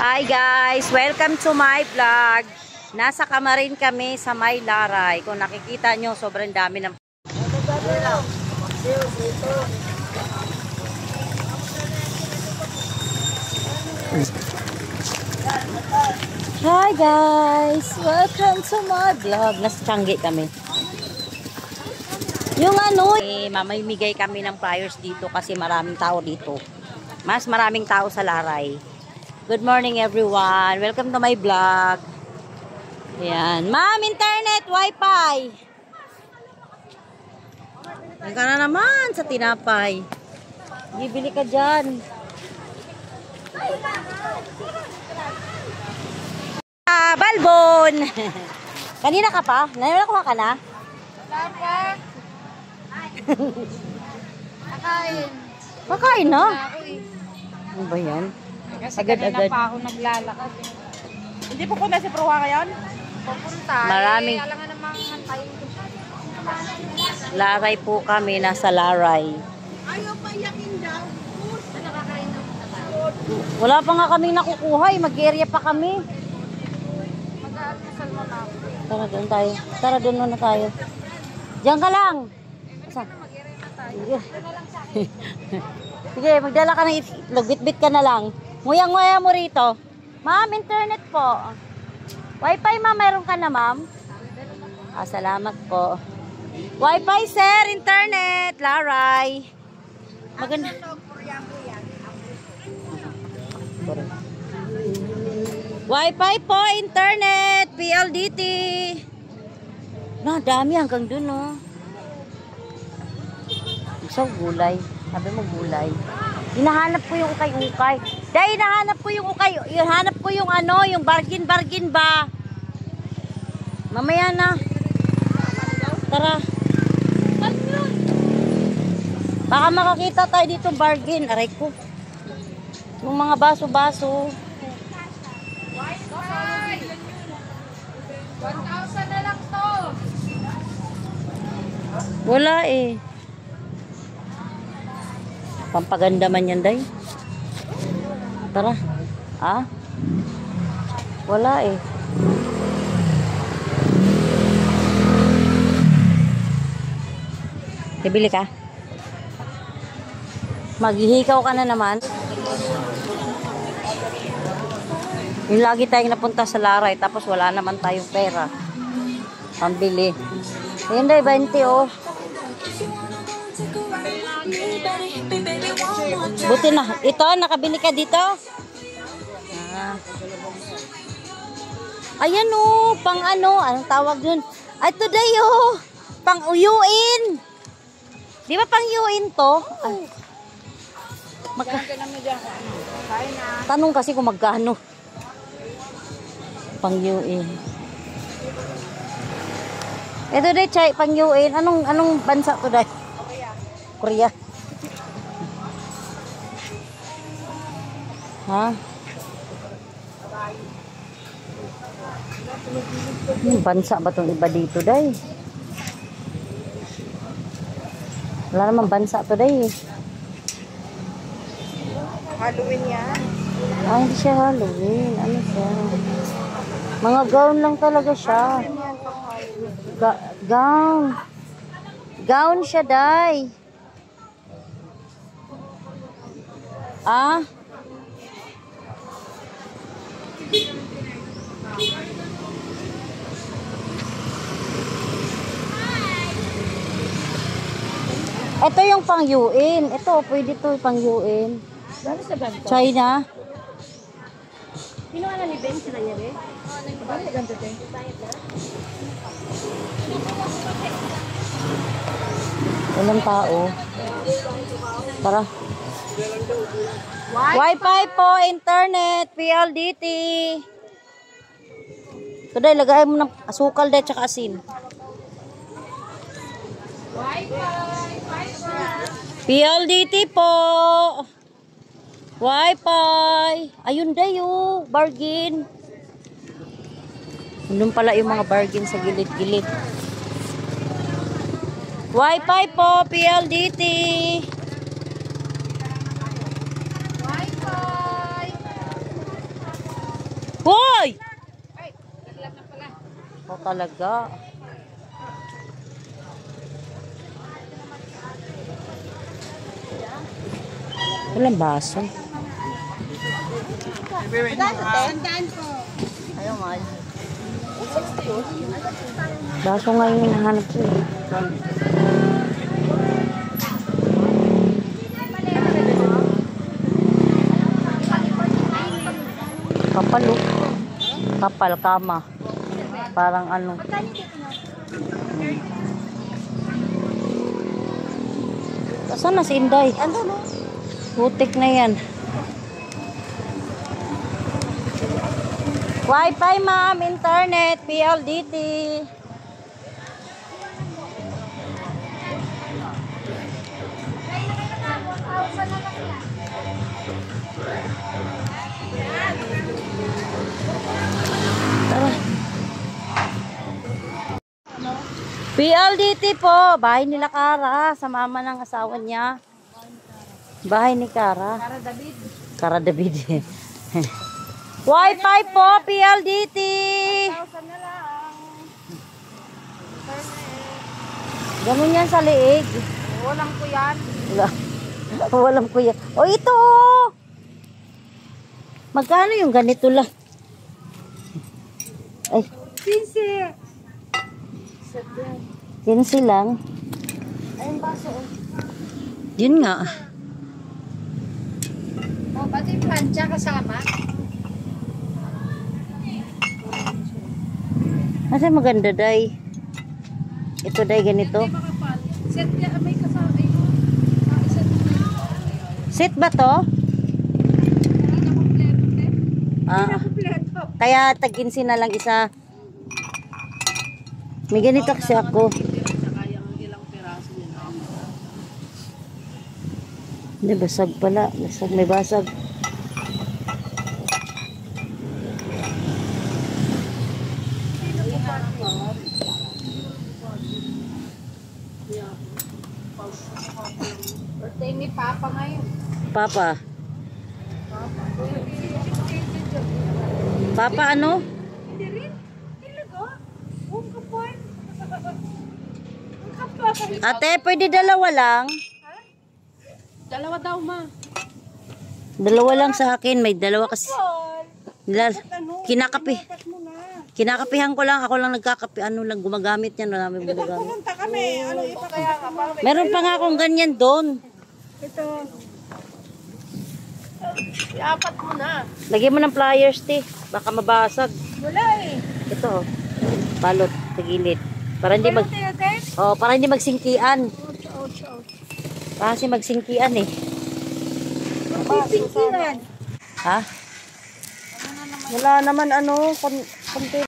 Hi guys! Welcome to my vlog. Nasa Kamarin kami sa May Laray. Kung nakikita nyo, sobrang dami ng... Hi guys! Welcome to my vlog. Nasa Changi kami. Yung mamimigay kami ng flyers dito kasi maraming tao dito. Mas maraming tao sa Laray. Good morning everyone. Welcome to my vlog. Ayan. Ma'am, internet, wifi. Yan ka na naman sa tinapay. Bibili ka dyan. Balbon. Kanina ka pa? Nakuha ka na? Wala pa. Kakain. Kakain na? Ano ba yan? Kasi kanina pa ako naglalakad. Hindi po punta si Proa ngayon? Pupunta. Maraming. Alangan namang hantayin ko siya. Laray po kami. Nasa Laray. Ayaw pa yakin daw. Basta nakakain na. Wala pa nga kaming nakukuha. Mag-area pa kami. Mag-aalmusal mo na ako. Tara doon tayo. Tara doon muna tayo. Diyan ka lang. Saan? Mag-area na tayo. Sige, magdala ka ng itlog. Bit-bit ka na lang. Nguyang-nguya mo rito. Ma'am, internet po. Wi-Fi ma'am, mayroon ka na ma'am? Salamat po. Wi-Fi sir, internet. Laray. Maganda. Wi-Fi po, internet. PLDT. Na, dami hanggang dun oh. Gusto gulay. Sabi mo gulay. Hinahanap ko yung ukay-ukay. Dahil hinahanap ko yung ukay. Hinahanap ko yung yung bargain-bargain ba. Mamaya na. Tara. Baka makakita tayo dito bargain. Aray ko. Yung mga baso-baso. 1,000 na lang to. Wala eh. Pampaganda man yan, day. Tara. Ah? Wala eh. Bibili ka? Maghihikaw ka na naman. Yung lagi tayong napunta sa Laray tapos wala naman tayong pera. Pambili. Ayun, day, 20 oh. Buti na. Ito, nakabili ka dito? Ayan o, pang anong tawag dun? Ay, today o, pang uyuin. Di ba pang uyuin to? Tanong kasi kung magkano. Pang uyuin. Ito day, chay, pang uyuin. Anong bansa to day? Korea. Ha? Bansa ba itong iba dito, day? Wala namang bansa to, day. Halloween yan? Hindi siya Halloween. Ano siya? Mga gown lang talaga siya. Gown. Gown siya, day. Ah? Ito yung pang-yuin. Ito, pwede to pang-yuin. China. Kinuha na ni Ben sila niya, Ben? Oo, nagpapalala ganito, Ben. Walang tao. Tara. Wi-Fi po, internet, PLDT. Ito dahil, lagay mo ng asukal dahil tsaka asin. PLDT po. Wi-Fi. Ayun dayo, bargain. Doon pala yung mga bargain sa gilid-gilid. Wi-Fi po, PLDT. Hoy! O talaga. Walang baso. Sandaan po. Ayaw, mahal. Baso nga yung hinahanap ko eh. Kapal oh. Kapal, kama. Parang ano. Saan na si Inday? Putik na yan. Wi-Fi ma'am, internet, PLDT. Tara. PLDT po, bahay nila Kara, sa mama ng asawa niya. Bahay ni Kara. Para David. Kara David. Wi-Fi po, PLDT. 1,000 na lang. Ganun yan sa liig. Walang ko yan. Wala. Walang kuya. O ito oh. Magkano yung ganito lang? Ay, 15. 15 lang. Ayun baso. Yun nga. Oh, pati yung plancha kasama. Kasi maganda, day. Ito, day, ganito. Makapal. Set niya, may kasama. Set ba to? Hindi na kompleto, te. Ah, Kompleto. kaya tag-15 na lang isa. May ganito kasi ako. Hindi, basag pala. Basag, may basag. Birthday ni Papa ngayon. Papa. Papa ano? Hindi rin. Talaga? Ang kapal. Ang kapal. Ate, pwede dalawa lang. Dalawa daw, ma. Dalawa lang sa akin. May dalawa kasi. Ano? Kinakapi. Dapat mo na. Kinakapihan ko lang. Ako lang nagkakapi. Ano lang gumagamit yan. Wala namin gumagamit. Pumunta kami. Ano ipakaya nga? Meron pa nga akong ganyan doon. Ito. Iapat mo na. Lagyan mo ng pliers, te. Baka mabasag. Wala eh. Ito, oh. Balot sa gilid. Para hindi mag para hindi magsingkian. Kasi magsingkian eh. Pipinkiran. Ha? Wala naman ano, konti